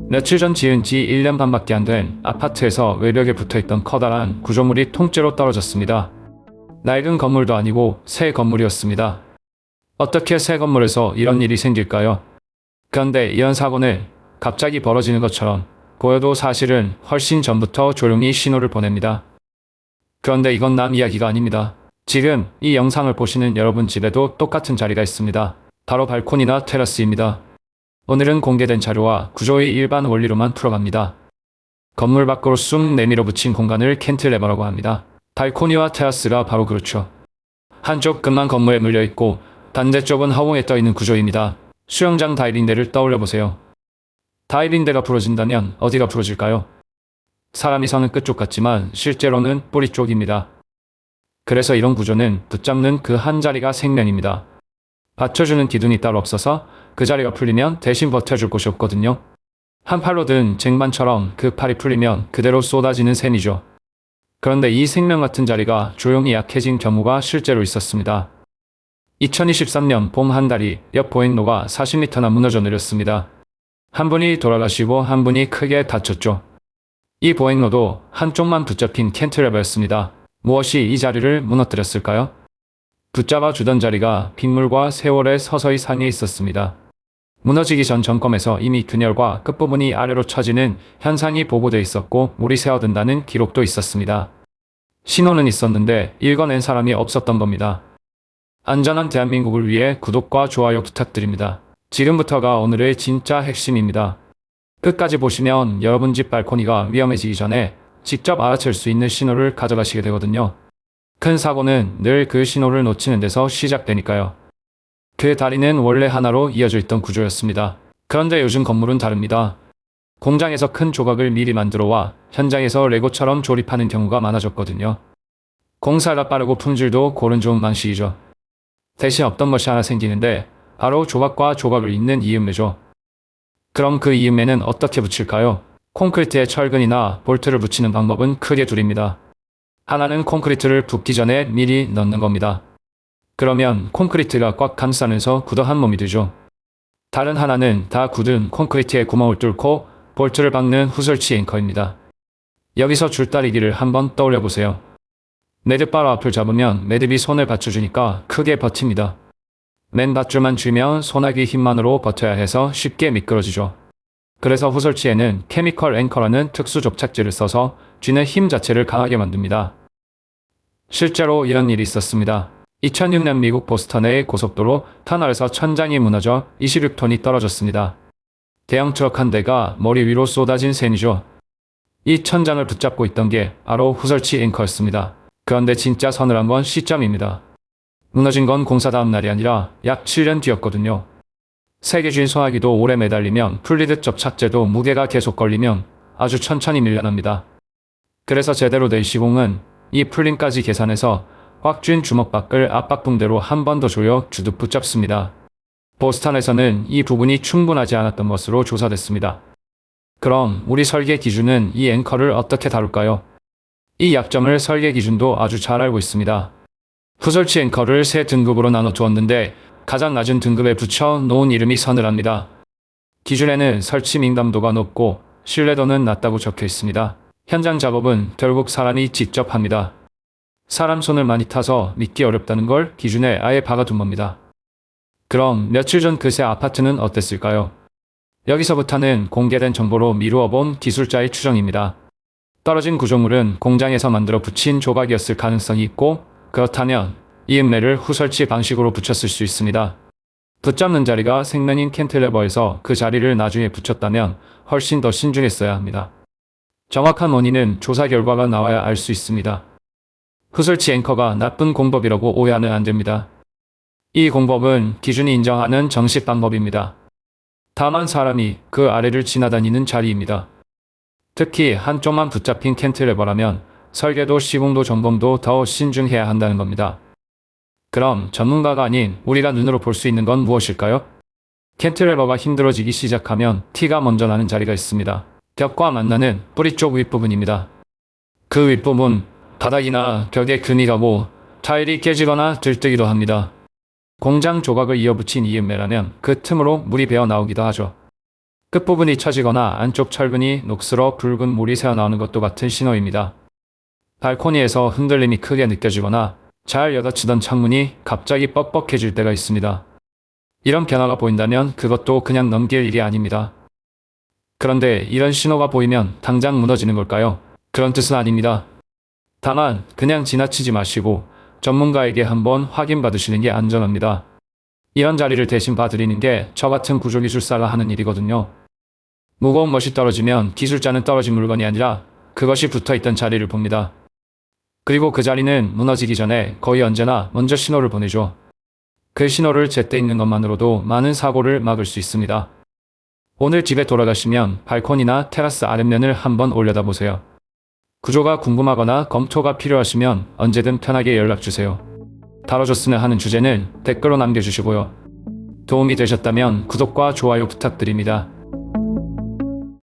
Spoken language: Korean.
며칠 전 지은 지 1년 반밖에 안 된 아파트에서 외벽에 붙어있던 커다란 구조물이 통째로 떨어졌습니다. 낡은 건물도 아니고 새 건물이었습니다. 어떻게 새 건물에서 이런 일이 생길까요? 그런데 이런 사고는 갑자기 벌어지는 것처럼 보여도 사실은 훨씬 전부터 조용히 신호를 보냅니다. 그런데 이건 남 이야기가 아닙니다. 지금 이 영상을 보시는 여러분 집에도 똑같은 자리가 있습니다. 바로 발코니나 테라스입니다. 오늘은 공개된 자료와 구조의 일반 원리로만 풀어갑니다. 건물 밖으로 쑥 내밀어 붙인 공간을 캔틸레버라고 합니다. 발코니와 테라스가 바로 그렇죠. 한쪽 끝만 건물에 물려있고 반대쪽은 허공에 떠있는 구조입니다. 수영장 다이빙대를 떠올려보세요. 다이빙대가 부러진다면 어디가 부러질까요? 사람이 서는 끝쪽 같지만 실제로는 뿌리 쪽입니다. 그래서 이런 구조는 붙잡는 그 한 자리가 생명입니다. 받쳐주는 기둥이 따로 없어서 그 자리가 풀리면 대신 버텨줄 곳이 없거든요. 한 팔로 든 쟁반처럼 그 팔이 풀리면 그대로 쏟아지는 셈이죠. 그런데 이 생명 같은 자리가 조용히 약해진 경우가 실제로 있었습니다. 2023년 봄 한 달이 옆 보행로가 40m나 무너져 내렸습니다. 한 분이 돌아가시고 한 분이 크게 다쳤죠. 이 보행로도 한쪽만 붙잡힌 캔틸레버였습니다. 무엇이 이 자리를 무너뜨렸을까요? 붙잡아 주던 자리가 빗물과 세월에 서서히 상해 있었습니다. 무너지기 전 점검에서 이미 균열과 끝부분이 아래로 처지는 현상이 보고돼 있었고 물이 새어든다는 기록도 있었습니다. 신호는 있었는데 읽어낸 사람이 없었던 겁니다. 안전한 대한민국을 위해 구독과 좋아요 부탁드립니다. 지금부터가 오늘의 진짜 핵심입니다. 끝까지 보시면 여러분 집 발코니가 위험해지기 전에 직접 알아챌 수 있는 신호를 가져가시게 되거든요. 큰 사고는 늘 그 신호를 놓치는 데서 시작되니까요. 그 다리는 원래 하나로 이어져 있던 구조였습니다. 그런데 요즘 건물은 다릅니다. 공장에서 큰 조각을 미리 만들어 와 현장에서 레고처럼 조립하는 경우가 많아졌거든요. 공사가 빠르고 품질도 고른 좋은 방식이죠. 대신 없던 것이 하나 생기는데 바로 조각과 조각을 잇는 이음매죠. 그럼 그 이음매는 어떻게 붙일까요? 콘크리트에 철근이나 볼트를 붙이는 방법은 크게 둘입니다. 하나는 콘크리트를 붓기 전에 미리 넣는 겁니다. 그러면 콘크리트가 꽉 감싸면서 굳어 한 몸이 되죠. 다른 하나는 다 굳은 콘크리트에 구멍을 뚫고 볼트를 박는 후설치 앵커입니다. 여기서 줄다리기를 한번 떠올려 보세요. 매듭 바로 앞을 잡으면 매듭이 손을 받쳐주니까 크게 버팁니다. 맨 밧줄만 쥐면 손아귀 힘만으로 버텨야 해서 쉽게 미끄러지죠. 그래서 후설치에는 케미컬 앵커라는 특수 접착제를 써서 쥐는 힘 자체를 강하게 만듭니다. 실제로 이런 일이 있었습니다. 2006년 미국 보스턴의 고속도로 터널에서 천장이 무너져 26톤이 떨어졌습니다. 대형 트럭 한 대가 머리 위로 쏟아진 셈이죠. 이 천장을 붙잡고 있던 게 바로 후설치 앵커였습니다. 그런데 진짜 서늘한 건 시점입니다. 무너진 건 공사 다음 날이 아니라 약 7년 뒤였거든요. 세게 쥔 소화기도 오래 매달리면 풀리듯 접착제도 무게가 계속 걸리면 아주 천천히 밀려납니다. 그래서 제대로 된 시공은 이 풀림까지 계산해서 꽉 쥔 주먹박을 압박붕대로 한 번 더 조여 주둑 붙잡습니다. 보스턴에서는 이 부분이 충분하지 않았던 것으로 조사됐습니다. 그럼 우리 설계 기준은 이 앵커를 어떻게 다룰까요? 이 약점을 설계 기준도 아주 잘 알고 있습니다. 후설치 앵커를 세 등급으로 나눠 두었는데 가장 낮은 등급에 붙여 놓은 이름이 서늘합니다. 기준에는 설치 민감도가 높고 신뢰도는 낮다고 적혀 있습니다. 현장 작업은 결국 사람이 직접 합니다. 사람 손을 많이 타서 믿기 어렵다는 걸 기준에 아예 박아둔 겁니다. 그럼 며칠 전 그 새 아파트는 어땠을까요? 여기서부터는 공개된 정보로 미루어 본 기술자의 추정입니다. 떨어진 구조물은 공장에서 만들어 붙인 조각이었을 가능성이 있고 그렇다면 이음매를 후설치 방식으로 붙였을 수 있습니다. 붙잡는 자리가 생명인 캔틸레버에서 그 자리를 나중에 붙였다면 훨씬 더 신중했어야 합니다. 정확한 원인은 조사 결과가 나와야 알 수 있습니다. 후설치 앵커가 나쁜 공법이라고 오해하면 안 됩니다. 이 공법은 기준이 인정하는 정식 방법입니다. 다만 사람이 그 아래를 지나다니는 자리입니다. 특히 한쪽만 붙잡힌 캔틸레버라면 설계도 시공도 점검도 더 신중해야 한다는 겁니다. 그럼 전문가가 아닌 우리가 눈으로 볼 수 있는 건 무엇일까요? 캔틸레버가 힘들어지기 시작하면 티가 먼저 나는 자리가 있습니다. 벽과 만나는 뿌리 쪽 윗부분입니다. 그 윗부분, 바닥이나 벽에 금이 가고 타일이 깨지거나 들뜨기도 합니다. 공장 조각을 이어붙인 이음매라면 그 틈으로 물이 배어 나오기도 하죠. 끝부분이 처지거나 안쪽 철근이 녹슬어 붉은 물이 새어나오는 것도 같은 신호입니다. 발코니에서 흔들림이 크게 느껴지거나 잘 여닫히던 창문이 갑자기 뻑뻑해질 때가 있습니다. 이런 변화가 보인다면 그것도 그냥 넘길 일이 아닙니다. 그런데 이런 신호가 보이면 당장 무너지는 걸까요? 그런 뜻은 아닙니다. 다만 그냥 지나치지 마시고 전문가에게 한번 확인받으시는 게 안전합니다. 이런 자리를 대신 봐드리는 게 저 같은 구조기술사가 하는 일이거든요. 무거운 멋이 떨어지면 기술자는 떨어진 물건이 아니라 그것이 붙어있던 자리를 봅니다. 그리고 그 자리는 무너지기 전에 거의 언제나 먼저 신호를 보내죠. 그 신호를 제때 있는 것만으로도 많은 사고를 막을 수 있습니다. 오늘 집에 돌아가시면 발코니나 테라스 아랫면을 한번 올려다보세요. 구조가 궁금하거나 검토가 필요하시면 언제든 편하게 연락주세요. 다뤄줬으면 하는 주제는 댓글로 남겨주시고요. 도움이 되셨다면 구독과 좋아요 부탁드립니다.